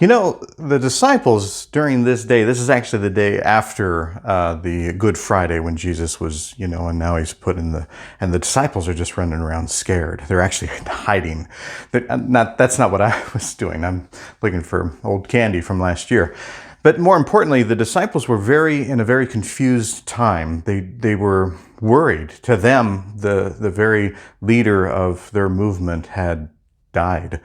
You know, the disciples during this day, this is actually the day after the Good Friday when Jesus was, and now he's put in and the disciples are just running around scared. They're actually hiding. That's not what I was doing. I'm looking for old candy from last year. But more importantly, the disciples were in a very confused time. They were worried. To them, the very leader of their movement had died.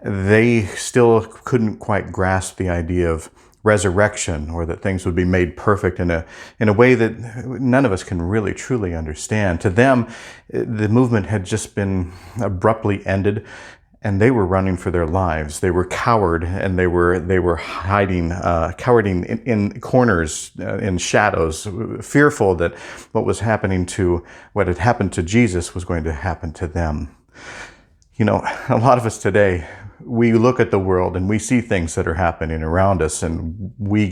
They still couldn't quite grasp the idea of resurrection, or that things would be made perfect in a way that none of us can really truly understand. To them, the movement had just been abruptly ended, and they were running for their lives. They were coward, and they were hiding, cowarding in corners, in shadows, fearful that what had happened to Jesus was going to happen to them. You know, a lot of us today, we look at the world and we see things that are happening around us, and we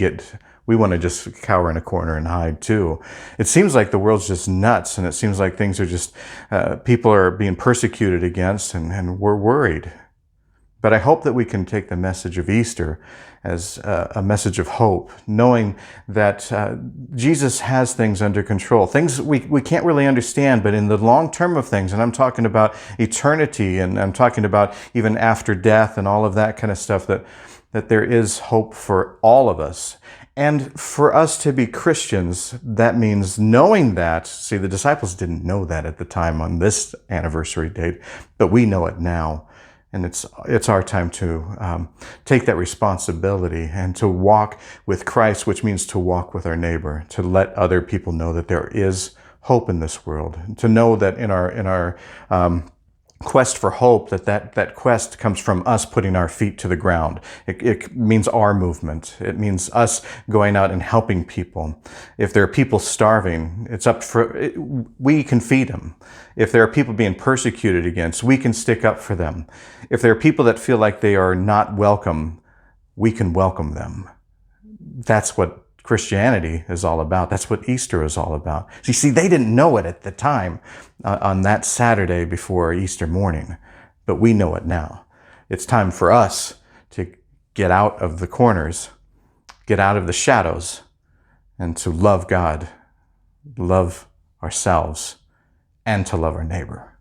want to just cower in a corner and hide too. It seems like the world's just nuts, and it seems like things are just, people are being persecuted against, and we're worried. But I hope that we can take the message of Easter as a message of hope, knowing that Jesus has things under control. Things we can't really understand, but in the long term of things, and I'm talking about eternity, and I'm talking about even after death and all of that kind of stuff, that there is hope for all of us. And for us to be Christians, that means knowing that. See, the disciples didn't know that at the time on this anniversary date, but we know it now. And it's our time to take that responsibility and to walk with Christ, which means to walk with our neighbor, to let other people know that there is hope in this world, to know that in our quest for hope, that quest comes from us putting our feet to the ground. It means our movement. It means us going out and helping people. If there are people starving, we can feed them. If there are people being persecuted against, we can stick up for them. If there are people that feel like they are not welcome, we can welcome them. That's what Christianity is all about. That's what Easter is all about. So you see, they didn't know it at the time on that Saturday before Easter morning, but we know it now. It's time for us to get out of the corners, get out of the shadows, and to love God, love ourselves, and to love our neighbor.